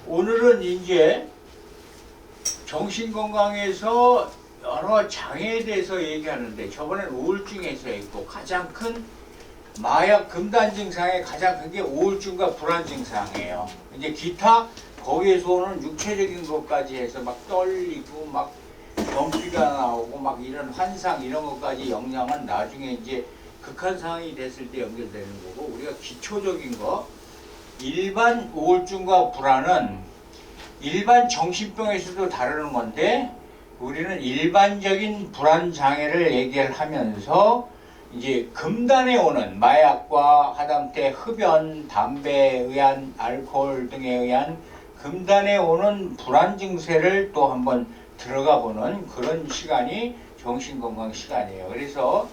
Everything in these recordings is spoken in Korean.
오늘은 이제 정신건강에서 여러 장애에 대해서 얘기하는데, 저번엔 우울증에서 했고, 가장 큰 마약 금단 증상의 가장 큰 게 우울증과 불안 증상이에요. 이제 기타 거기에서 오는 육체적인 것까지 해서 막 떨리고 막 변비가 나오고 막 이런 환상 이런 것까지 영향은 나중에 이제 극한 상황이 됐을 때 연결되는 거고, 우리가 기초적인 거 일반 우울증과 불안은 일반 정신병에서도 다루는 건데, 우리는 일반적인 불안 장애를 얘기를 하면서 이제 금단에 오는 마약과 하다못해 흡연, 담배에 의한 알코올 등에 의한 금단에 오는 불안 증세를 또 한번 들어가 보는 그런 시간이 정신건강 시간이에요. 그래서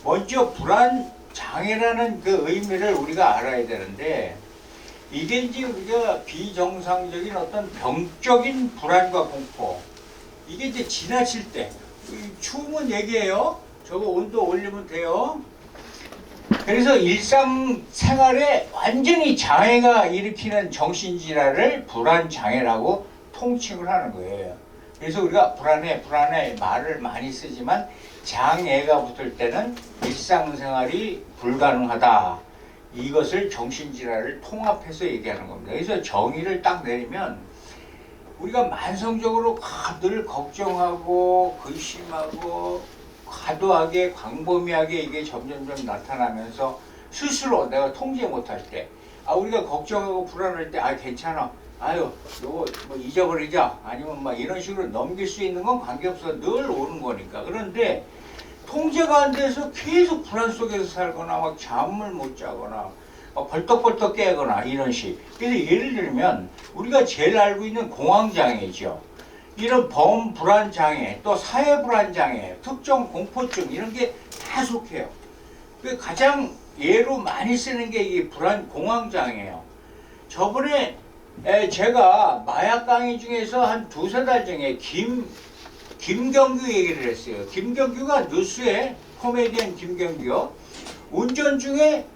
먼저 불안 장애라는 그 의미를 우리가 알아야 되는데, 이게 이제 우리가 비정상적인 어떤 병적인 불안과 공포, 이게 이제 지나칠 때, 추우면 얘기해요. 저거 온도 올리면 돼요. 그래서 일상생활에 완전히 장애가 일으키는 정신질환을 불안장애라고 통칭을 하는 거예요. 그래서 우리가 불안해 말을 많이 쓰지만, 장애가 붙을 때는 일상생활이 불가능하다, 이것을 정신질환을 통합해서 얘기하는 겁니다. 그래서 정의를 딱 내리면, 우리가 만성적으로 늘 걱정하고 근심하고 과도하게 광범위하게 이게 점점점 나타나면서 스스로 내가 통제 못할 때, 우리가 걱정하고 불안할 때 괜찮아, 요거 뭐 잊어버리자, 아니면 막 이런 식으로 넘길 수 있는 건 관계없어, 늘 오는 거니까. 그런데 통제가 안 돼서 계속 불안 속에서 살거나 막 잠을 못 자거나 벌떡벌떡 깨거나 이런 식. 그래서 예를 들면 우리가 제일 알고 있는 공황장애죠. 이런 범불안장애, 또 사회불안장애, 특정 공포증, 이런 게 다 속해요. 가장 예로 많이 쓰는 게 이 공황장애예요. 저번에 제가 마약 강의 중에서 한 두세 달 전에 김경규 얘기를 했어요. 김경규가 뉴스에, 코미디언 김경규, 운전 중에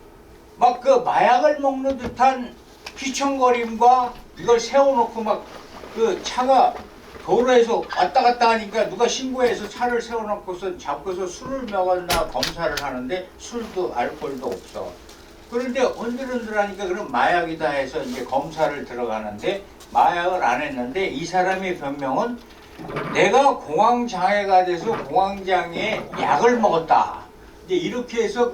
막 그 마약을 먹는 듯한 휘청거림과 이걸 세워놓고 막 그 차가 도로에서 왔다 갔다 하니까 누가 신고해서 차를 세워놓고서 잡고서 술을 먹었나 검사를 하는데 술도 알코올도 없어. 그런데 흔들흔들하니까 그럼 마약이다 해서 이제 검사를 들어가는데 마약을 안 했는데, 이 사람의 변명은 내가 공황장애가 돼서 공황장애 약을 먹었다, 이제 이렇게 해서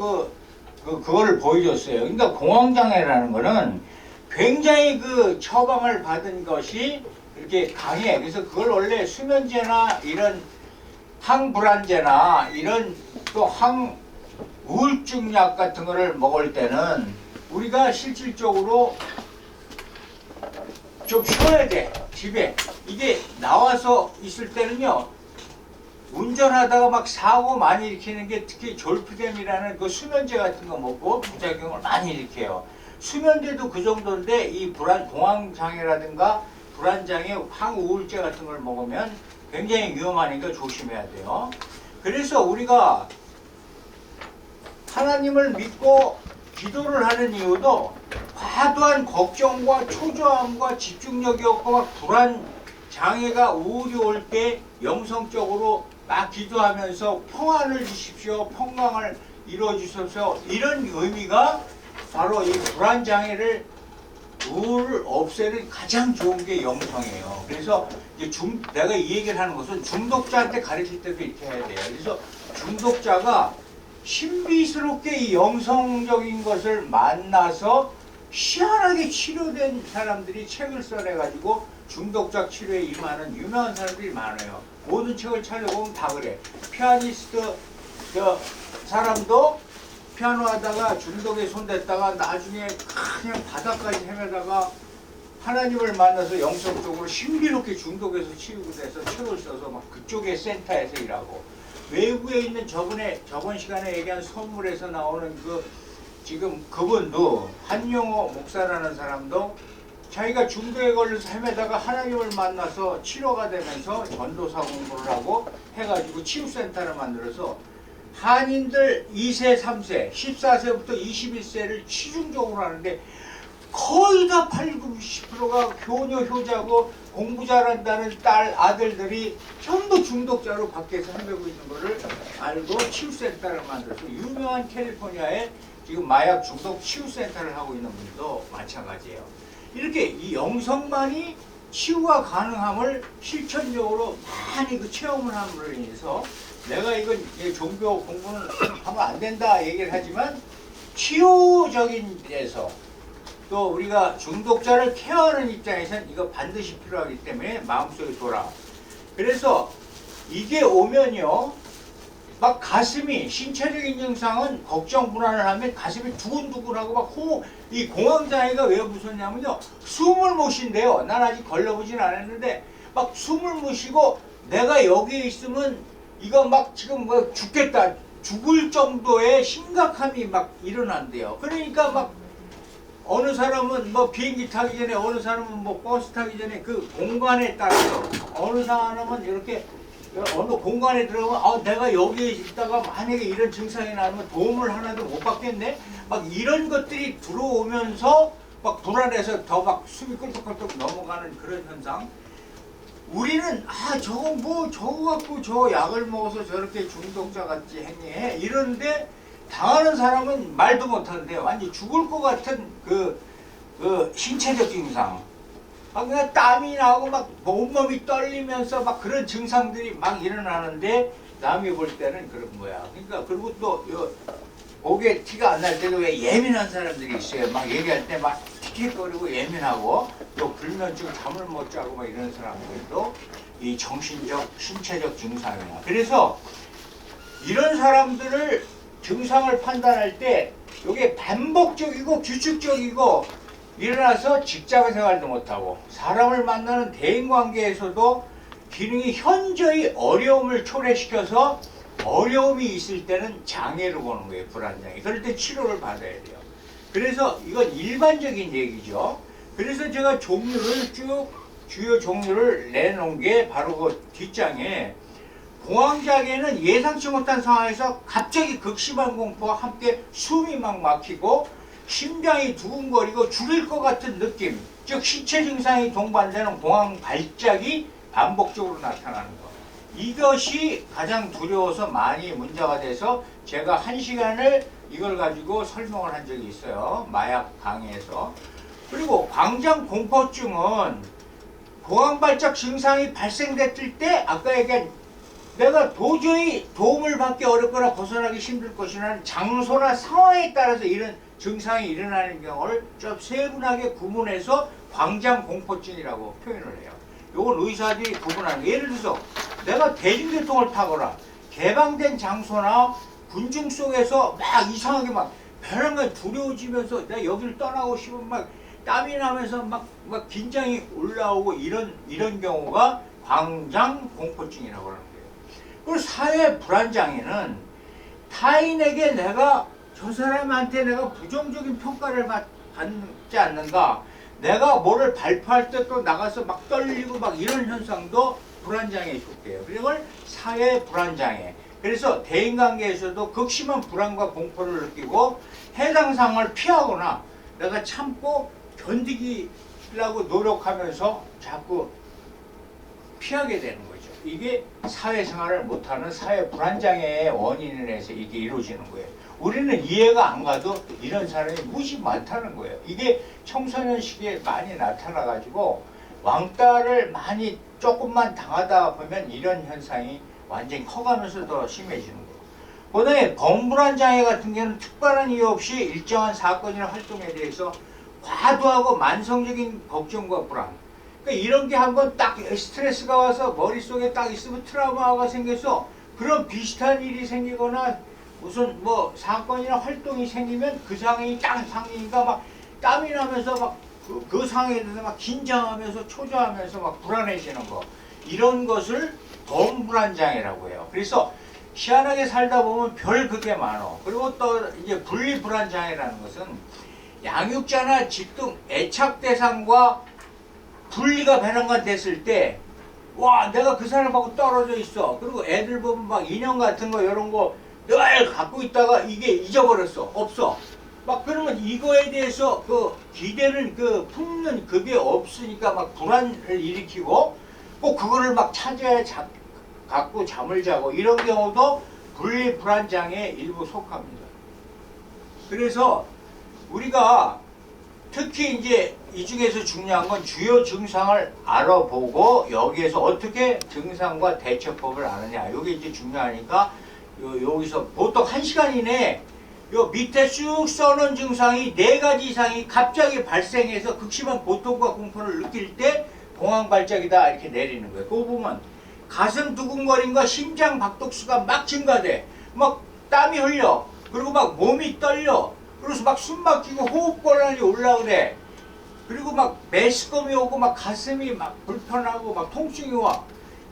그거를 보여줬어요. 그러니까 공황장애라는 거는 굉장히 그 처방을 받은 것이 이렇게 강해. 그래서 그걸 원래 수면제나 이런 항불안제나 이런 또 항우울증약 같은 거를 먹을 때는 우리가 실질적으로 좀 쉬어야 돼, 집에. 이게 나와서 있을 때는요, 운전하다가 막 사고 많이 일으키는 게 특히 졸피뎀이라는 그 수면제 같은 거 먹고 부작용을 많이 일으켜요. 수면제도 그 정도인데, 이 공황장애라든가 불안장애, 항우울제 같은 걸 먹으면 굉장히 위험하니까 조심해야 돼요. 그래서 우리가 하나님을 믿고 기도를 하는 이유도 과도한 걱정과 초조함과 집중력이 없고 막 불안 장애가 우울이 올 때 영성적으로 막 기도하면서 평안을 주십시오, 평강을 이루어 주십시오, 이런 의미가 바로 이 불안 장애를, 우울을 없애는 가장 좋은 게 영성이에요. 그래서 이제 내가 이 얘기를 하는 것은 중독자한테 가르칠 때도 이렇게 해야 돼요. 그래서 중독자가 신비스럽게 이 영성적인 것을 만나서 희한하게 치료된 사람들이 책을 써내가지고 중독자 치료에 임하는 유명한 사람들이 많아요. 모든 책을 찾아보면 다 그래. 피아니스트 사람도 피아노 하다가 중독에 손댔다가 나중에 그냥 바닥까지 헤매다가 하나님을 만나서 영성적으로 신비롭게 중독에서 치유가 돼서 책을 써서 막 그쪽의 센터에서 일하고, 외국에 있는 저번 시간에 얘기한 선물에서 나오는 지금 그분도 한용호 목사라는 사람도 자기가 중독에 걸려서 헤매다가 하나님을 만나서 치료가 되면서 전도사 공부를 하고 해가지고 치유센터를 만들어서 한인들 2세, 3세, 14세부터 21세를 치중적으로 하는데 거의 다 80, 90%가 교녀 효자고 공부 잘한다는 딸 아들들이 전부 중독자로 밖에서 헤매고 있는 거를 알고 치유센터를 만들어서 유명한 캘리포니아에 지금 마약 중독 치유센터를 하고 있는 분도 마찬가지예요. 이렇게 이 영성만이 치유가 가능함을 실천적으로 많이 그 체험을 함으로 인해서 내가 이건 종교 공부는 하면 안 된다 얘기를 하지만 치유적인 데서 또 우리가 중독자를 케어하는 입장에서는 이거 반드시 필요하기 때문에 마음속에 돌아. 그래서 이게 오면요, 막 가슴이 신체적인 증상은 걱정 불안을 하면 가슴이 두근두근하고 막 이 공황장애가 왜 무섭냐면요, 숨을 못 쉰대요. 난 아직 걸려보진 않았는데 막 숨을 못 쉬고 내가 여기에 있으면 이거 막 지금 뭐 죽겠다, 죽을 정도의 심각함이 막 일어난대요. 그러니까 막 어느 사람은 뭐 비행기 타기 전에, 어느 사람은 뭐 버스 타기 전에 그 공간에 따라서 어느 사람은 이렇게 어느 공간에 들어가면 내가 여기에 있다가 만약에 이런 증상이 나면 도움을 하나도 못 받겠네? 막 이런 것들이 들어오면서 막 불안해서 더 막 숨이 꿀떡꿀떡 넘어가는 그런 현상. 우리는 저거 갖고 저 약을 먹어서 저렇게 중독자 같이 행위해 이러는데 당하는 사람은 말도 못하는데 완전 죽을 것 같은 그 신체적 증상. 그냥 땀이 나고 막 온몸이 떨리면서 막 그런 증상들이 막 일어나는데 남이 볼 때는 그런 거야. 그러니까 그리고 또 목에 티가 안 날 때도 왜 예민한 사람들이 있어요. 막 얘기할 때 막 틱틱거리고 예민하고 또 불면증 잠을 못 자고 막 이런 사람들도 이 정신적 신체적 증상이야. 그래서 이런 사람들을 증상을 판단할 때 이게 반복적이고 규칙적이고 일어나서 직장 생활도 못하고 사람을 만나는 대인관계에서도 기능이 현저히 어려움을 초래시켜서 어려움이 있을 때는 장애로 보는 거예요. 불안장애. 그럴 때 치료를 받아야 돼요. 그래서 이건 일반적인 얘기죠. 그래서 제가 종류를 쭉 주요 종류를 내놓은 게 바로 그 뒷장에 공황장애는 예상치 못한 상황에서 갑자기 극심한 공포와 함께 숨이 막 막히고 심장이 두근거리고 죽일 것 같은 느낌, 즉 신체 증상이 동반되는 공황 발작이 반복적으로 나타나는 것. 이것이 가장 두려워서 많이 문제가 돼서 제가 1시간을 이걸 가지고 설명을 한 적이 있어요. 마약 강의에서. 그리고 광장 공포증은 공황 발작 증상이 발생됐을 때 아까 얘기한 내가 도저히 도움을 받기 어렵거나 벗어나기 힘들 것이라는 장소나 상황에 따라서 이런 증상이 일어나는 경우를 좀 세분하게 구분해서 광장 공포증이라고 표현을 해요. 이건 의사들이 구분하는 거예요. 예를 들어서 내가 대중교통을 타거나 개방된 장소나 군중 속에서 막 이상하게 막 별한 거 두려워지면서 내가 여기를 떠나고 싶으면 막 땀이 나면서 막 긴장이 올라오고 이런 경우가 광장 공포증이라고 하는 거예요. 그리고 사회 불안장애는 타인에게 저 사람한테 내가 부정적인 평가를 받지 않는가, 내가 뭐를 발표할 때 또 나가서 막 떨리고 막 이런 현상도 불안장애에 속해요. 그걸 사회 불안장애. 그래서 대인관계에서도 극심한 불안과 공포를 느끼고 해당 상황을 피하거나 내가 참고 견디려고 노력하면서 자꾸 피하게 되는 거죠. 이게 사회생활을 못하는 사회 불안장애의 원인을 해서 이게 이루어지는 거예요. 우리는 이해가 안 가도 이런 사람이 무지 많다는 거예요. 이게 청소년 시기에 많이 나타나가지고 왕따를 많이 조금만 당하다 보면 이런 현상이 완전히 커가면서 더 심해지는 거예요. 그다음에 범불안장애 같은 경우는 특별한 이유 없이 일정한 사건이나 활동에 대해서 과도하고 만성적인 걱정과 불안. 그러니까 이런 게 한번 딱 스트레스가 와서 머릿속에 딱 있으면 트라우마가 생겨서 그런 비슷한 일이 생기거나 무슨 뭐 사건이나 활동이 생기면 그 상황이 딱 상기니까 막 땀이 나면서 막 그 상황에 대해서 막 긴장하면서 초조하면서 막 불안해지는 거, 이런 것을 범불안장애라고 해요. 그래서 희한하게 살다 보면 별 그게 많어. 그리고 또 이제 분리불안장애라는 것은 양육자나 집등 애착 대상과 분리가 배란간 됐을 때, 와, 내가 그 사람하고 떨어져 있어. 그리고 애들 보면 막 인형 같은 거 이런 거 늘 갖고 있다가 이게 잊어버렸어. 없어. 막 그러면 이거에 대해서 그 기대는 그 품는 그게 없으니까 막 불안을 일으키고 꼭 그거를 막 찾아야 갖고 잠을 자고 이런 경우도 분리불안장애의 일부 속합니다. 그래서 우리가 특히 이제 이 중에서 중요한 건 주요 증상을 알아보고 여기에서 어떻게 증상과 대처법을 아느냐. 이게 이제 중요하니까 여기서 보통 1시간 이내에 요 밑에 쭉 써놓은 증상이 4가지 이상이 갑자기 발생해서 극심한 고통과 공포를 느낄 때 공황 발작이다 이렇게 내리는 거예요. 그거 보면 가슴 두근거림과 심장 박동수가 막 증가돼. 막 땀이 흘려. 그리고 막 몸이 떨려. 그래서 막 숨 막히고 호흡곤란이 올라오래. 그리고 막 메스꺼움이 오고 막 가슴이 막 불편하고 막 통증이 와.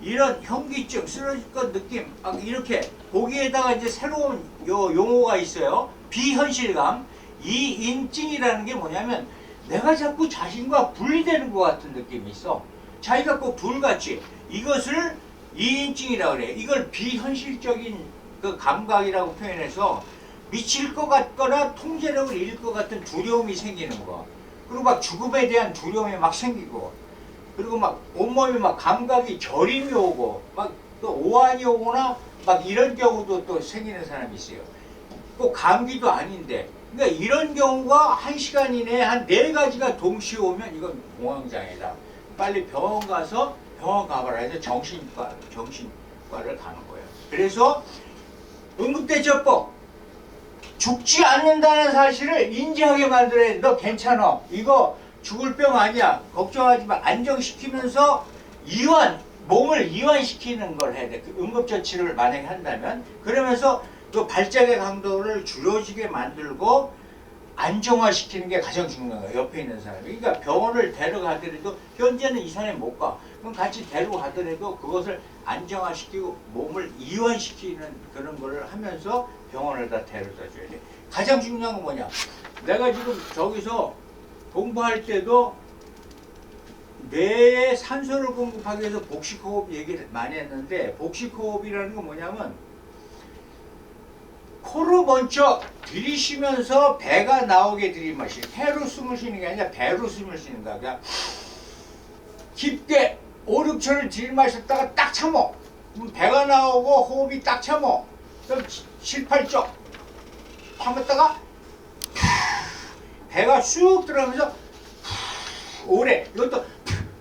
이런 현기증, 쓰러질 것 느낌, 막 이렇게 거기에다가 이제 새로운 용어가 있어요. 비현실감, 이인증이라는 게 뭐냐면 내가 자꾸 자신과 분리되는 것 같은 느낌이 있어. 자기가 꼭 둘같이 이것을 이인증이라고 그래. 이걸 비현실적인 그 감각이라고 표현해서 미칠 것 같거나 통제력을 잃을 것 같은 두려움이 생기는 거. 그리고 막 죽음에 대한 두려움이 막 생기고. 그리고 막 온몸이 막 감각이 저림이 오고 막 또 오한이 오거나 막 이런 경우도 또 생기는 사람이 있어요. 꼭 감기도 아닌데 그러니까 이런 경우가 1시간 이내에 한 4가지가 동시에 오면 이건 공황장애다. 빨리 병원 가서 병원 가봐라 해서 정신과를 가는 거예요. 그래서 응급대처법 죽지 않는다는 사실을 인지하게 만들어야 돼. 너 괜찮아. 이거 죽을 병 아니야. 걱정하지 마. 안정시키면서 몸을 이완시키는 걸 해야 돼. 그 응급처치를 만약에 한다면. 그러면서 그 발작의 강도를 줄여지게 만들고 안정화시키는 게 가장 중요한 거예요. 옆에 있는 사람이. 그러니까 병원을 데려가더라도 현재는 이 사람이 못 가. 그럼 같이 데려가더라도 그것을 안정화시키고 몸을 이완시키는 그런 거를 하면서 병원을 다 데려다 줘야 돼. 가장 중요한 건 뭐냐. 내가 지금 저기서 공부할 때도 뇌에 산소를 공급하기 위해서 복식호흡 얘기를 많이 했는데 복식호흡이라는 건 뭐냐면 코로 먼저 들이쉬면서 배가 나오게 들이마시는 폐로 숨을 쉬는 게 아니라 배로 숨을 쉬는 거야. 그냥 깊게 5, 6초를 들이마셨다가 딱 참어. 그럼 배가 나오고 호흡이 딱 참어. 그럼 7, 8초 참았다가 배가 쑥 들어가면서 오래 이것도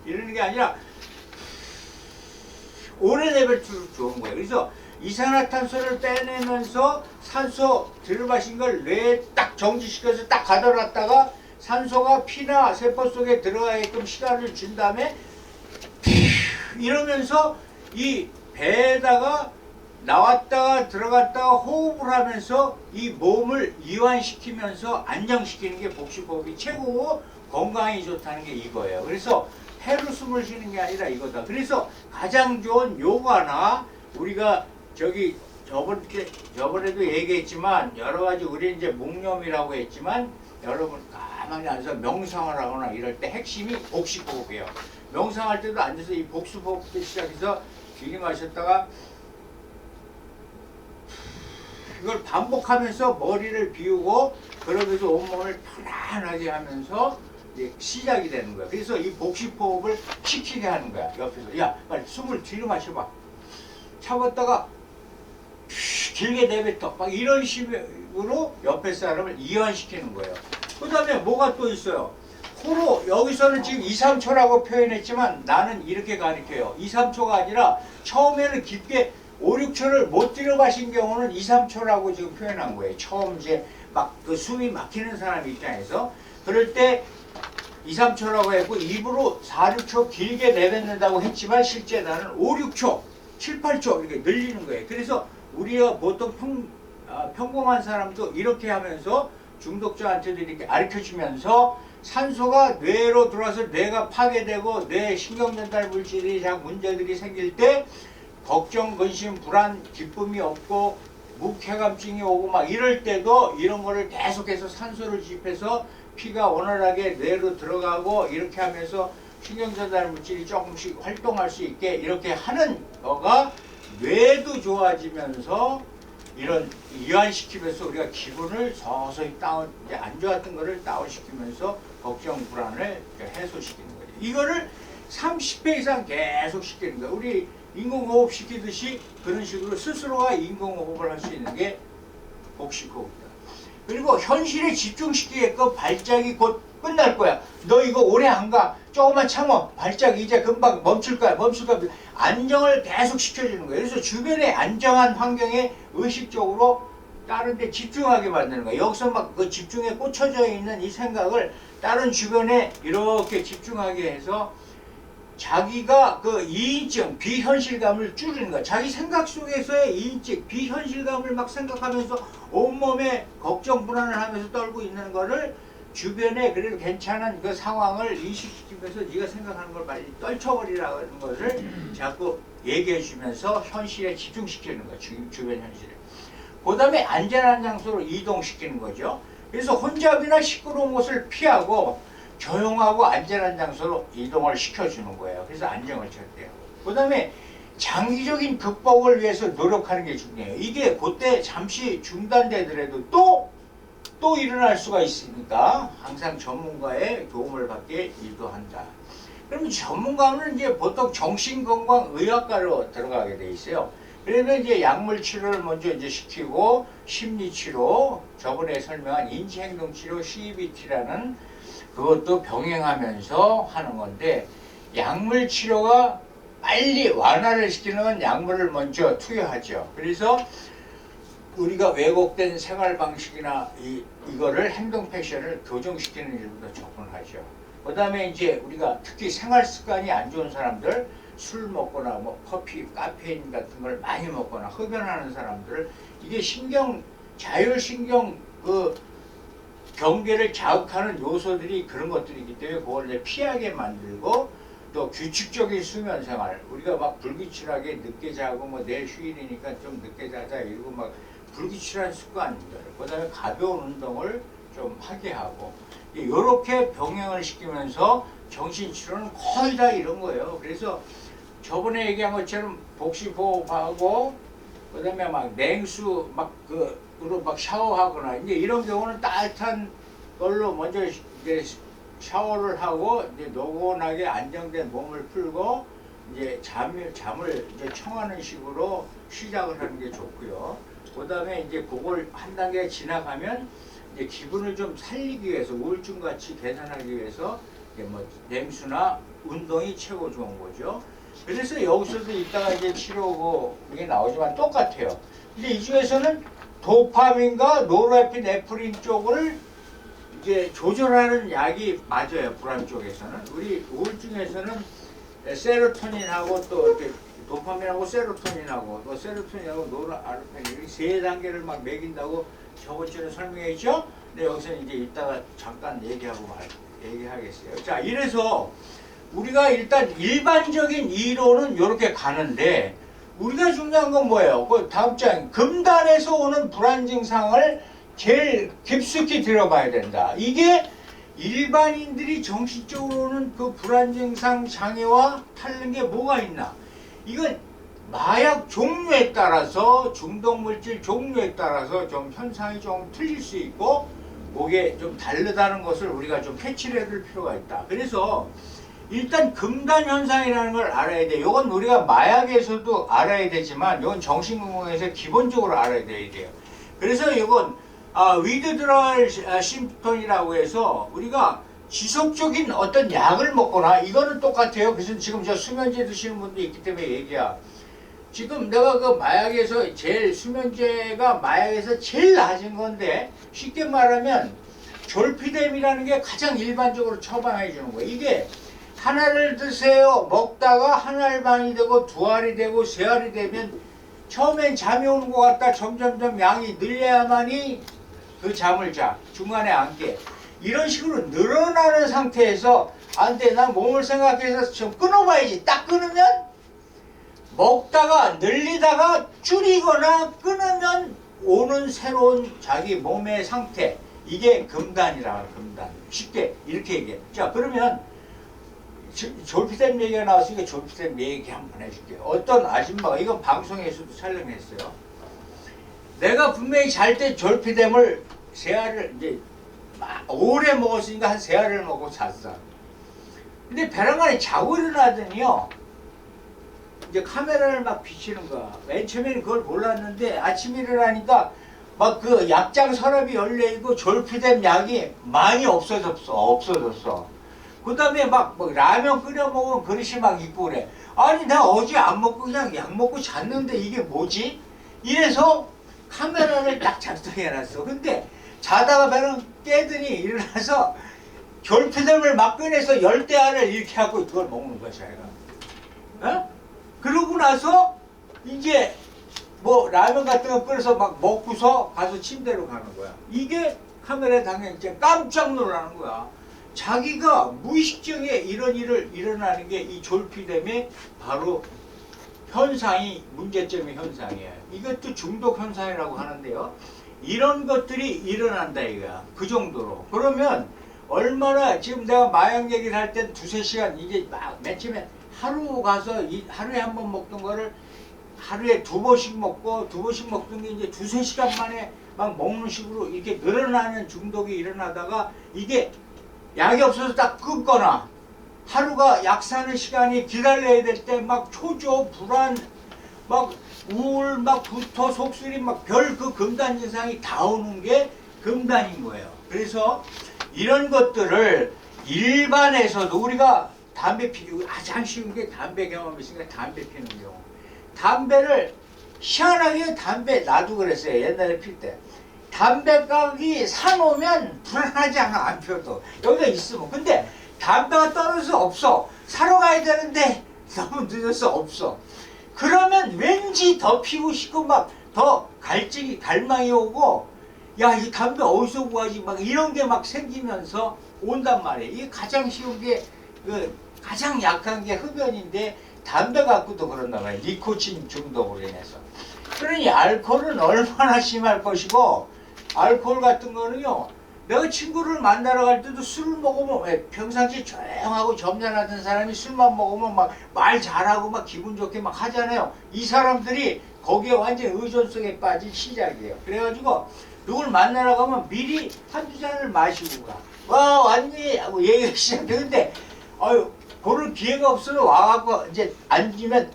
이러는 게 아니라 오래 내뱉을수록 좋은 거예요. 그래서 이산화탄소를 빼내면서 산소 들이마신 걸 뇌에 딱 정지시켜서 딱 가둬놨다가 산소가 피나 세포 속에 들어가게끔 시간을 준 다음에 이러면서 이 배에다가 나왔다가 들어갔다가 호흡을 하면서 이 몸을 이완시키면서 안정시키는 게 복식호흡이 최고고 건강에 좋다는 게 이거예요. 그래서 폐로 숨을 쉬는 게 아니라 이거다. 그래서 가장 좋은 요가나 우리가 저번에도 얘기했지만 여러 가지 우리 이제 묵념이라고 했지만 여러분 가만히 앉아서 명상을 하거나 이럴 때 핵심이 복식호흡이에요. 명상할 때도 앉아서 이 복식호흡부터 시작해서 들이마셨다가 이걸 반복하면서 머리를 비우고 그러면서 온몸을 편안하게 하면서 이제 시작이 되는 거야. 그래서 이 복식호흡을 시키게 하는 거야. 옆에서 야 빨리 숨을 뒤로 마셔봐. 참았다가 길게 내뱉어. 막 이런 식으로 옆에 사람을 이완시키는 거예요. 그 다음에 뭐가 또 있어요. 코로 여기서는 지금 2, 3초라고 표현했지만 나는 이렇게 가르쳐요. 2, 3초가 아니라 처음에는 깊게 5, 6초를 못 들여마신 경우는 2, 3초라고 지금 표현한 거예요. 처음 이제 막 그 숨이 막히는 사람 입장에서 그럴 때 2, 3초라고 했고 입으로 4, 6초 길게 내뱉는다고 했지만 실제 나는 5, 6초, 7, 8초 이렇게 늘리는 거예요. 그래서 우리가 보통 평범한 사람도 이렇게 하면서 중독자한테도 이렇게 가르쳐주면서 산소가 뇌로 들어와서 뇌가 파괴되고 뇌 신경전달 물질이 문제들이 생길 때 걱정, 근심, 불안, 기쁨이 없고 무쾌감증이 오고 막 이럴 때도 이런 거를 계속해서 산소를 주입해서 피가 원활하게 뇌로 들어가고 이렇게 하면서 신경전달 물질이 조금씩 활동할 수 있게 이렇게 하는 거가 뇌도 좋아지면서 이런 이완시키면서 우리가 기분을 서서히 다운, 이제 안 좋았던 거를 다운시키면서 걱정 불안을 해소시키는 거죠. 이거를 30회 이상 계속 시키는 거예요. 우리 인공호흡 시키듯이 그런 식으로 스스로가 인공호흡을 할 수 있는 게 복식호흡이다. 그리고 현실에 집중시키게끔 발작이 곧 끝날 거야. 너 이거 오래 안 가. 조금만 참어. 발작 이제 금방 멈출 거야. 멈출 거야. 안정을 계속 시켜주는 거예요. 그래서 주변의 안정한 환경에 의식적으로 다른 데 집중하게 만드는 거예요. 여기서 막 그 집중에 꽂혀져 있는 이 생각을 다른 주변에 이렇게 집중하게 해서 자기가 그 이인증, 비현실감을 줄이는 거야. 자기 생각 속에서의 이인증, 비현실감을 막 생각하면서 온몸에 걱정, 불안을 하면서 떨고 있는 거를 주변에 그래도 괜찮은 그 상황을 인식시키면서 네가 생각하는 걸 빨리 떨쳐버리라는 것을 자꾸 얘기해 주면서 현실에 집중시키는 거야. 주변 현실에. 그 다음에 안전한 장소로 이동시키는 거죠. 그래서 혼잡이나 시끄러운 곳을 피하고 조용하고 안전한 장소로 이동을 시켜주는 거예요. 그래서 안정을 찾대요. 그 다음에 장기적인 극복을 위해서 노력하는 게 중요해요. 이게 그때 잠시 중단되더라도 또 일어날 수가 있으니까 항상 전문가의 도움을 받게 유도한다. 그러면 전문가는 이제 보통 정신건강의학과로 들어가게 돼 있어요. 그러면 이제 약물 치료를 먼저 이제 시키고 심리치료, 저번에 설명한 인지행동치료 CBT라는 그것도 병행하면서 하는 건데, 약물 치료가 빨리 완화를 시키는 약물을 먼저 투여하죠. 그래서 우리가 왜곡된 생활 방식이나 이거를 행동 패션을 교정시키는 일부터 접근하죠. 그 다음에 이제 우리가 특히 생활 습관이 안 좋은 사람들, 술 먹거나 뭐 커피, 카페인 같은 걸 많이 먹거나 흡연하는 사람들, 이게 자율신경 그 경계를 자극하는 요소들이 그런 것들이기 때문에 그걸 이제 피하게 만들고, 또 규칙적인 수면 생활, 우리가 막 불규칙하게 늦게 자고 뭐 내일 휴일이니까 좀 늦게 자자 이러고 막 불규칙한 습관들, 그 다음에 가벼운 운동을 좀 하게 하고, 이렇게 병행을 시키면서 정신치료는 거의 다 이런 거예요. 그래서 저번에 얘기한 것처럼 복식호흡하고 그 다음에 막 냉수 으로 막 샤워하거나 이제 이런 경우는 따뜻한 걸로 먼저 이제 샤워를 하고 이제 노곤하게 안정된 몸을 풀고 이제 잠을 이제 청하는 식으로 시작을 하는 게 좋고요. 그 다음에 이제 그걸 한 단계 지나가면 이제 기분을 좀 살리기 위해서, 우울증 같이 개선하기 위해서 이제 뭐 냉수나 운동이 최고 좋은 거죠. 그래서 여기서도 이따가 이제 치료고 이게 나오지만 똑같아요. 근데 이 중에서는 도파민과 노르에피네프린 쪽을 이제 조절하는 약이 맞아요. 불안 쪽에서는. 우리 우울증에서는 세로토닌하고 또 이렇게 도파민하고 세로토닌하고 또 세로토닌하고 노르아르페닌 세 단계를 막 매긴다고 저번 주에 설명했죠. 근데 여기서 이제 이따가 잠깐 얘기하겠어요. 자, 이래서 우리가 일단 일반적인 이론은 이렇게 가는데, 우리가 중요한 건 뭐예요? 그 다음 장, 금단에서 오는 불안 증상을 제일 깊숙이 들어봐야 된다. 이게 일반인들이 정신적으로 오는 그 불안 증상 장애와 다른 게 뭐가 있나? 이건 마약 종류에 따라서, 중독물질 종류에 따라서 좀 현상이 좀 틀릴 수 있고, 그게 좀 다르다는 것을 우리가 좀 캐치를 해둘 필요가 있다. 그래서 일단 금단 현상이라는 걸 알아야 돼. 이건 우리가 마약에서도 알아야 되지만 이건 정신건강에서 기본적으로 알아야 돼요. 그래서 이건 위드드랄 심프톤이라고 해서 우리가 지속적인 어떤 약을 먹거나, 이거는 똑같아요. 그래서 지금 저 수면제 드시는 분도 있기 때문에 얘기야. 지금 내가 그 마약에서 수면제가 마약에서 제일 낮은 건데, 쉽게 말하면 졸피뎀이라는 게 가장 일반적으로 처방해 주는 거예요. 이게 하나를 드세요. 먹다가 한 알 반이 되고 두 알이 되고 세 알이 되면 처음엔 잠이 오는 것 같다. 점점점 양이 늘려야만이 그 잠을 자. 중간에 안 깨. 이런 식으로 늘어나는 상태에서 안 돼. 난 몸을 생각해서 좀 끊어봐야지. 딱 끊으면 먹다가 늘리다가 줄이거나 끊으면 오는 새로운 자기 몸의 상태. 이게 금단이라 금단. 쉽게 이렇게 얘기해. 자, 그러면 졸피뎀 얘기가 나왔으니까 졸피뎀 얘기 한번 해줄게요. 어떤 아줌마가, 이건 방송에서도 촬영했어요. 내가 분명히 잘 때 졸피뎀을 세 알을 이제 오래 먹었으니까 한 세 알을 먹고 잤어. 근데 벼랑간에 자고 일어나더니요, 이제 카메라를 막 비치는 거야. 맨 처음에는 그걸 몰랐는데 아침에 일어나니까 막 그 약장 서랍이 열려 있고 졸피뎀 약이 많이 없어졌어. 그 다음에 막 라면 끓여 먹으면 그릇이 막 있고 그래. 아니 내가 어제 안 먹고 그냥 약 먹고 잤는데 이게 뭐지? 이래서 카메라를 딱 작동해놨어. 근데 자다가 배는 깨더니 일어나서 졸피뎀을 막 꺼내서 열대야를 이렇게 하고 그걸 먹는 거야 자기가. 어? 그러고 나서 이제 뭐 라면 같은 거 끓여서 막 먹고서 가서 침대로 가는 거야. 이게 카메라에 당연히 깜짝 놀라는 거야. 자기가 무의식적에 이런 일을 일어나는 게 이 졸피뎀의 바로 현상이 문제점의 현상이에요. 이것도 중독 현상이라고 하는데요. 이런 것들이 일어난다 이거야. 그 정도로. 그러면 얼마나 지금 내가 마약 얘기를 할 땐 두세 시간 이게 막 맨 처음에 하루 가서 하루에 한 번 먹던 거를 하루에 두 번씩 먹고 두 번씩 먹던 게 이제 두세 시간 만에 막 먹는 식으로 이렇게 늘어나는 중독이 일어나다가 이게 약이 없어서 딱 끊거나 하루가 약 사는 시간이 기다려야 될 때 막 초조, 불안, 막 우울, 막 구토, 속쓰림, 막 별 그 금단 증상이 다 오는 게 금단인 거예요. 그래서 이런 것들을 일반에서도 우리가 담배 피우고 가장 쉬운 게 담배 경험이 있으니까 담배 피는 경우. 담배를 희한하게 담배 나도 그랬어요. 옛날에 필 때. 담배값이 사놓으면 불안하지 않아. 안 피워도. 여기가 있으면. 근데 담배가 떨어져서 없어. 사러 가야 되는데 너무 늦어서 없어. 그러면 왠지 더 피고 싶고 막 더 갈망이 오고 야, 이 담배 어디서 구하지? 막 이런 게 막 생기면서 온단 말이에요. 이게 가장 쉬운 게 가장 약한 게 흡연인데 담배 갖고도 그런단 말이에요. 니코틴 중독으로 인해서. 그러니 알코올은 얼마나 심할 것이고 알코올 같은 거는요. 내가 친구를 만나러 갈 때도 술을 먹으면 평상시 조용하고 점잖았던 사람이 술만 먹으면 막 말 잘하고 막 기분 좋게 막 하잖아요. 이 사람들이 거기에 완전 의존성에 빠진 시작이에요. 그래가지고 누굴 만나러 가면 미리 한두 잔을 마시고 가. 와 왔니? 하고 얘기를 시작했는데 그럴 기회가 없어서 와갖고 이제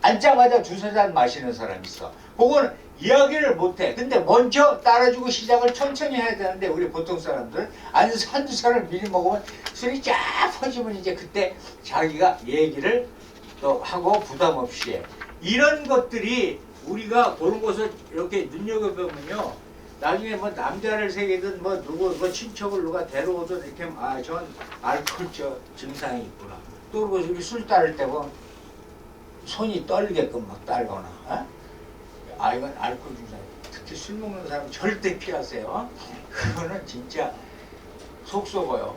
앉자마자 두세 잔 마시는 사람이 있어. 그거는 이야기를 못해. 근데 먼저 따라주고 시작을 천천히 해야 되는데 우리 보통 사람들 한두 잔을 미리 먹으면 술이 쫙 퍼지면 이제 그때 자기가 얘기를 또 하고 부담 없이 해. 이런 것들이 우리가 그런 것을 이렇게 눈여겨보면요. 나중에 뭐 남자를 새기든 뭐 누구 뭐 친척을 누가 데려오든 이렇게 전 알코올 증상이 있구나. 또 그리고 우리 술 따를 때 보면 손이 떨리게끔 막 따르거나. 이건 알코올 증상. 특히 술 먹는 사람 절대 피하세요. 그거는 진짜 속 썩어요.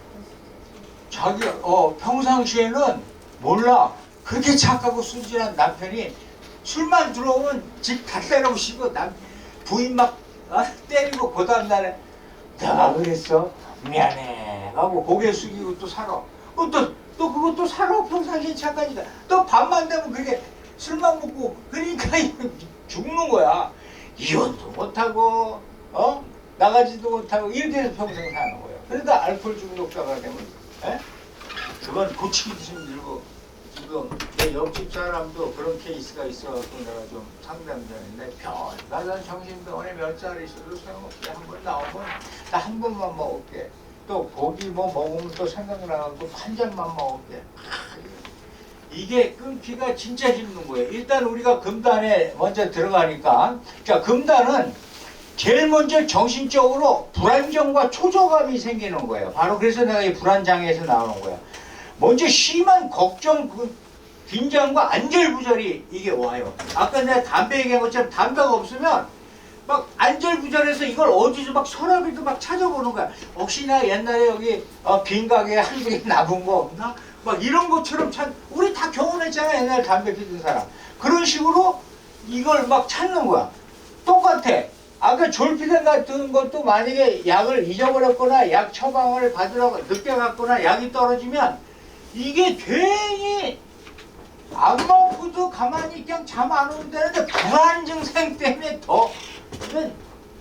자기가 평상시에는 몰라. 그렇게 착하고 순진한 남편이 술만 들어오면 집 다 때려부시고 부인 막 때리고 그 다음날에 내가 그랬어? 미안해 하고 고개 숙이고 또 살아. 또 그것도 살아. 평상시에 착하니까 또 밤만 되면 그게 술만 먹고 그러니까 죽는 거야. 이혼도 못하고 나가지도 못하고 이렇게 해서 평생 사는 거예요. 그러다 알코올 중독자가 되면 그건 고치기도 힘들고 지금 내 옆집 사람도 그런 케이스가 있어갖고 내가 좀 상담 전인데 나는 정신병원에 몇 살 있어도 소용없게 한 번 나오면 나 한 번만 먹을게. 또 고기 뭐 먹으면 또 생각나갖고 한 잔만 먹을게. 이게 끊기가 진짜 힘든 거예요. 일단 우리가 금단에 먼저 들어가니까 자 금단은 제일 먼저 정신적으로 불안정과 초조감이 생기는 거예요. 바로 그래서 내가 이 불안장애에서 나오는 거예요. 먼저 심한 걱정, 긴장과 안절부절이 이게 와요. 아까 내가 담배 얘기한 것처럼 담배가 없으면 막 안절부절해서 이걸 어디서 막 서랍에도 막 찾아보는 거야. 혹시나 옛날에 여기 빈 가게에 한두 개 남은 거 없나? 막 이런 것처럼 우리 다 경험했잖아. 옛날에 담배 피던 사람. 그런 식으로 이걸 막 찾는 거야. 똑같아. 아까 졸피뎀 같은 것도 만약에 약을 잊어버렸거나 약 처방을 받으라고 늦게 갔거나 약이 떨어지면 이게 괜히 안 먹고도 가만히 그냥 잠 안 온다는데 불안 증상 때문에 더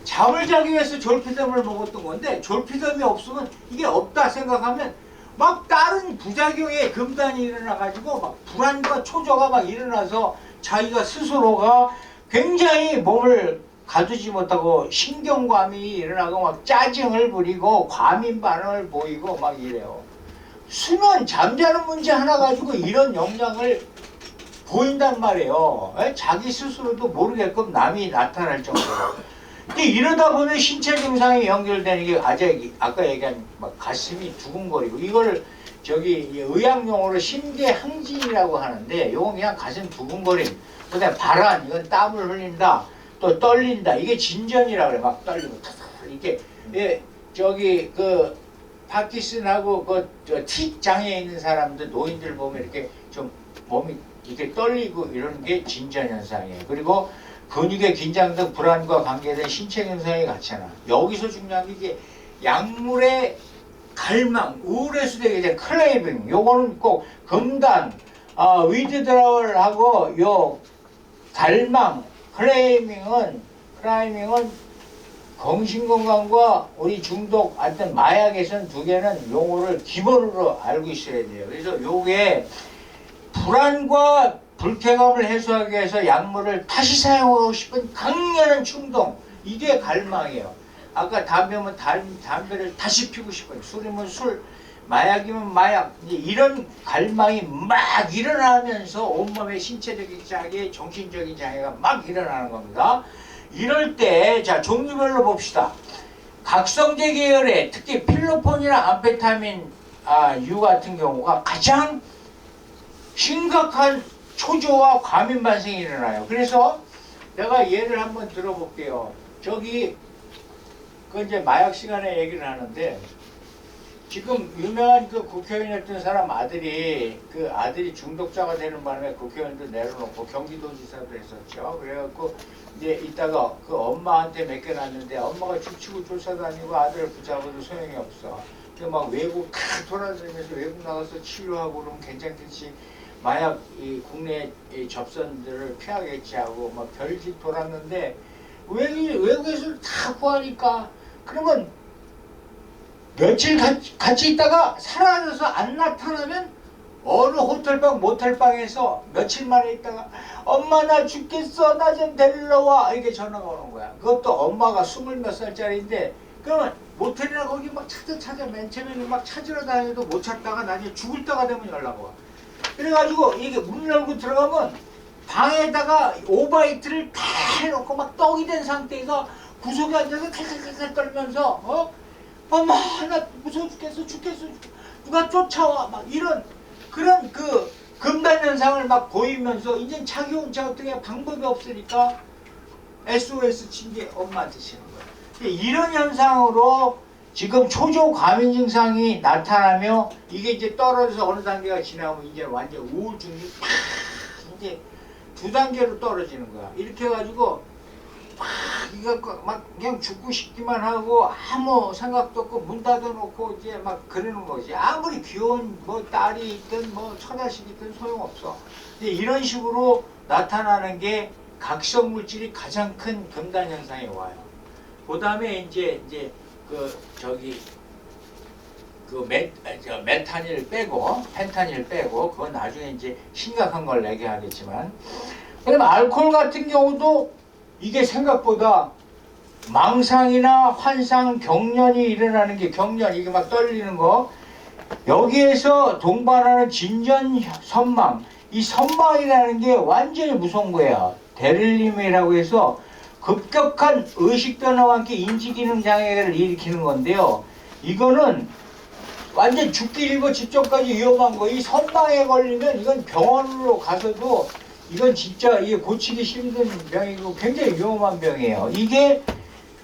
잠을 자기 위해서 졸피뎀을 먹었던 건데 졸피뎀이 없으면 이게 없다 생각하면 막 다른 부작용의 금단이 일어나가지고 막 불안과 초조가 막 일어나서 자기가 스스로가 굉장히 몸을 가두지 못하고 신경과민이 일어나고 막 짜증을 부리고 과민 반응을 보이고 막 이래요. 수면 잠자는 문제 하나 가지고 이런 영향을 보인단 말이에요. 자기 스스로도 모르게끔 남이 나타날 정도로. 근데 이러다 보면 신체 증상이 연결되는 게 아까 얘기한 막 가슴이 두근거리고 이걸 저기 의학용어로 심계항진이라고 하는데 이건 그냥 가슴 두근거림. 그다음에 발한 이건 땀을 흘린다. 또 떨린다. 이게 진전이라 그래. 막 떨리고 이게 저기 그 파킨슨하고 틱 장애 있는 사람들 노인들 보면 이렇게 좀 몸이 이렇게 떨리고 이런 게 진전 현상이에요. 그리고 근육의 긴장 등 불안과 관계된 신체 현상이 같잖아. 여기서 중요한 게 이게 약물의 갈망, 우울에서 되게 된 클레이밍. 요거는 꼭 금단, 위드드라울하고 요 갈망, 클레이밍은 정신건강과 우리 중독, 하여튼 마약에선 두 개는 용어를 기본으로 알고 있어야 돼요. 그래서 요게 불안과 불쾌감을 해소하기 위해서 약물을 다시 사용하고 싶은 강렬한 충동, 이게 갈망이에요. 아까 담배면 담배를 다시 피우고 싶어요. 술이면 술, 마약이면 마약. 이제 이런 갈망이 막 일어나면서 온몸의 신체적인 장애, 정신적인 장애가 막 일어나는 겁니다. 이럴 때, 자, 종류별로 봅시다. 각성제 계열의 특히 필로폰이나 암페타민 유 같은 경우가 가장 심각한 초조와 과민 반성이 일어나요. 그래서 내가 예를 한번 들어볼게요. 저기 그 이제 마약 시간에 얘기를 하는데 지금 유명한 그 국회의원이었던 사람 아들이 중독자가 되는 바람에 국회의원도 내려놓고 경기도지사도 했었죠. 그래갖고 이제 이따가 그 엄마한테 맡겨놨는데 엄마가 죽치고 쫓아다니고 아들을 붙잡아도 소용이 없어. 막 외국 다 돌아다니면서 외국 나가서 치료하고 그러면 괜찮겠지. 마약 국내 접선들을 피하겠지 하고 막 별짓 돌았는데 외국에서 다 구하니까 그러면 며칠 같이 있다가 사라져서 안 나타나면 어느 호텔방 모텔방에서 며칠 만에 있다가 엄마 나 죽겠어 나 좀 데리러 와 이렇게 전화가 오는 거야. 그것도 엄마가 20몇 살짜리인데 그러면 모텔이나 거기 막 찾아 맨 처음에는 막 찾으러 다녀도 못 찾다가 나중에 죽을 때가 되면 연락 와. 그래가지고 이게 문 열고 들어가면 방에다가 오바이트를 다 해놓고 막 떡이 된 상태에서 구석에 앉아서 칼칼칼 떨면서 엄마 나 무서워 죽겠어 누가 쫓아와 막 이런 그런 그 금단 현상을 막 보이면서 이제 자기 혼자 어떻게 방법이 없으니까 SOS 친 게 엄마한테 치는 거예요. 이런 현상으로 지금 초조 과민 증상이 나타나며 이게 이제 떨어져서 어느 단계가 지나면 이제 완전 우울증이 팍 이제 2단계로 떨어지는 거야. 이렇게 해가지고 막 이거 막 그냥 죽고 싶기만 하고 아무 생각도 없고 문 닫아놓고 이제 막 그러는 거지. 아무리 귀여운 뭐 딸이 있든 뭐 처자식이 있든 소용없어. 근데 이런 식으로 나타나는 게 각성 물질이 가장 큰 금단 현상이 와요. 그 다음에 이제 메탄일 빼고 펜타닐 빼고 그건 나중에 이제 심각한 걸 얘기하겠지만, 그다음에 알코올 같은 경우도 이게 생각보다 망상이나 환상, 경련이 일어나는 게 경련 이게 막 떨리는 거, 여기에서 동반하는 진전 선망, 이 선망이라는 게 완전히 무서운 거야. 데릴림이라고 해서 급격한 의식 변화와 함께 인지기능 장애를 일으키는 건데요. 이거는 완전 죽기 일보 직전까지 위험한 거. 이 선망에 걸리면 이건 병원으로 가서도 이건 진짜 이게 고치기 힘든 병이고 굉장히 위험한 병이에요. 이게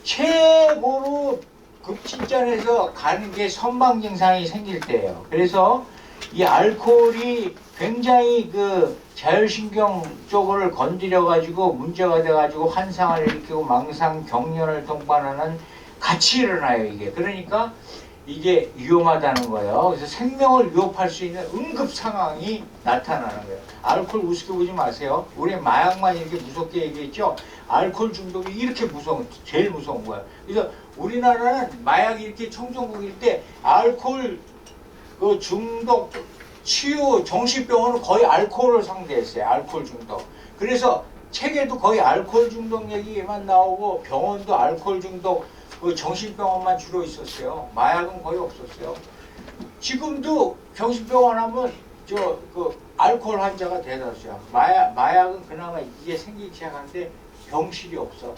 최고로 급진전해서 가는 게 선망 증상이 생길 때예요. 그래서 이 알코올이 굉장히 그 자율신경 쪽을 건드려 가지고 문제가 돼 가지고 환상을 일으키고 망상, 경련을 동반하는 같이 일어나요. 이게 그러니까 이게 위험하다는 거예요. 그래서 생명을 위협할 수 있는 응급 상황이 나타나는 거예요. 알코올 우습게 보지 마세요. 우리 마약만 이렇게 무섭게 얘기했죠. 알코올 중독이 이렇게 제일 무서운 거예요. 그래서 우리나라는 마약이 이렇게 청정국일 때 알코올 그 중독 치유 정신병원은 거의 알코올을 상대했어요. 알코올 중독. 그래서 책에도 거의 알코올 중독 얘기만 나오고 병원도 알코올 중독 그 정신병원만 주로 있었어요. 마약은 거의 없었어요. 지금도 정신병원 하면 그 알코올 환자가 대다수야. 마약은 그나마 이게 생기기 시작하는데 병실이 없어.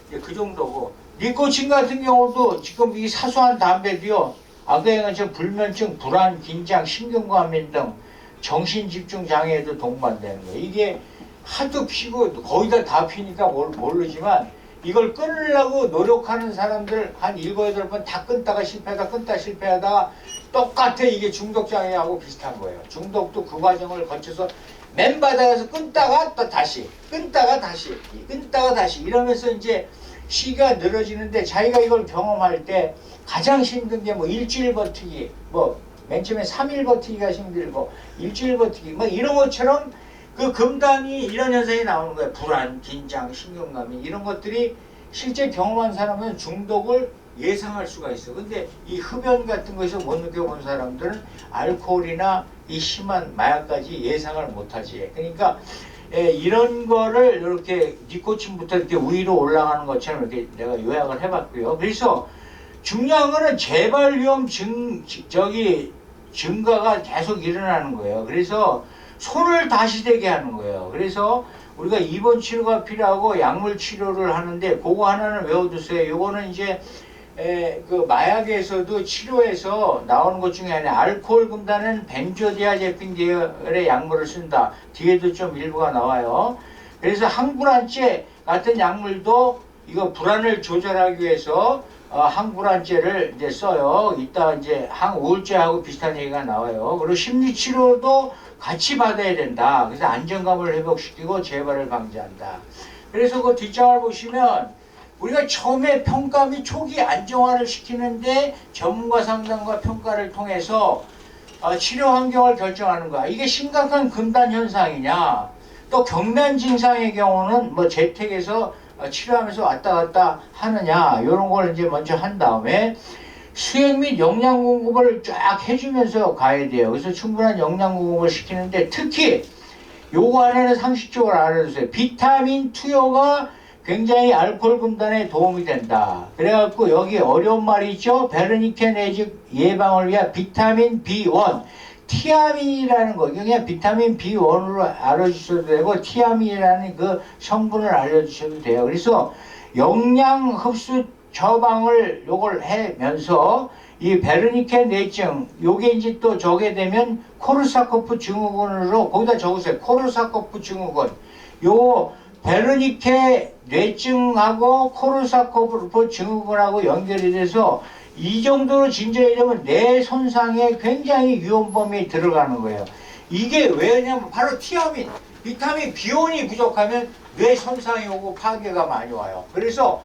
그 정도고. 니코틴 같은 경우도 지금 이 사소한 담배도요. 아까 저 불면증, 불안, 긴장, 신경과민 등 정신집중 장애에도 동반되는 거예요. 이게 하도 피고 거의 다 피니까 모르지만 이걸 끊으려고 노력하는 사람들 한 7, 8번 다 끊다가 실패하다가 똑같아. 이게 중독장애하고 비슷한 거예요. 중독도 그 과정을 거쳐서 맨 바닥에서 끊다가 또 다시 끊다가 다시 이러면서 이제 시가 늘어지는데 자기가 이걸 경험할 때 가장 힘든 게 뭐 일주일 버티기, 뭐 맨 처음에 3일 버티기가 힘들고 일주일 버티기 뭐 이런 것처럼 그 금단이 이런 현상이 나오는 거예요. 불안, 긴장, 신경감이 이런 것들이 실제 경험한 사람은 중독을 예상할 수가 있어. 근데 이 흡연 같은 거에서 못 느껴본 사람들은 알코올이나 이 심한 마약까지 예상을 못하지. 그러니까 이런 거를 이렇게 니코틴부터 이렇게 위로 올라가는 것처럼 이렇게 내가 요약을 해봤고요. 그래서 중요한 거는 재발 위험 증가가 계속 일어나는 거예요. 그래서 손을 다시 대게 하는 거예요. 그래서 우리가 입원 치료가 필요하고 약물 치료를 하는데 그거 하나는 외워두세요. 요거는 이제 그 마약에서도 치료에서 나오는 것 중에 하나 알코올 금단은 벤조디아제핀 계열의 약물을 쓴다. 뒤에도 좀 일부가 나와요. 그래서 항불안제 같은 약물도 이거 불안을 조절하기 위해서 항불안제를 이제 써요. 이따 이제 항우울제하고 비슷한 얘기가 나와요. 그리고 심리치료도 같이 받아야 된다. 그래서 안정감을 회복시키고 재발을 방지한다. 그래서 그 뒷장을 보시면 우리가 처음에 평가 및 초기 안정화를 시키는데 전문가 상담과 평가를 통해서 치료 환경을 결정하는 거야. 이게 심각한 금단 현상이냐, 또 경단 증상의 경우는 뭐 재택에서 치료하면서 왔다 갔다 하느냐, 이런 걸 이제 먼저 한 다음에 수액 및 영양 공급을 쫙 해주면서 가야 돼요. 그래서 충분한 영양 공급을 시키는데 특히 요거 하나는 상식적으로 알아두세요. 비타민 투여가 굉장히 알코올 금단에 도움이 된다. 그래갖고 여기 어려운 말이 있죠. 베르니케 내직 예방을 위한 비타민 B1, 티아민이라는 거, 그냥 비타민 B1으로 알아주셔도 되고 티아민이라는 그 성분을 알려주셔도 돼요. 그래서 영양 흡수 처방을 요걸 해면서 이 베르니케 뇌증, 요게 이제 또 저게 되면 코르사코프 증후군으로 거기다 적으세요. 코르사코프 증후군. 요 베르니케 뇌증하고 코르사코프 증후군하고 연결이 돼서 이 정도로 진전이 되면 뇌 손상에 굉장히 위험 범위에 들어가는 거예요. 이게 왜냐면 바로 티아민, 비타민 B1이 부족하면 뇌 손상이 오고 파괴가 많이 와요. 그래서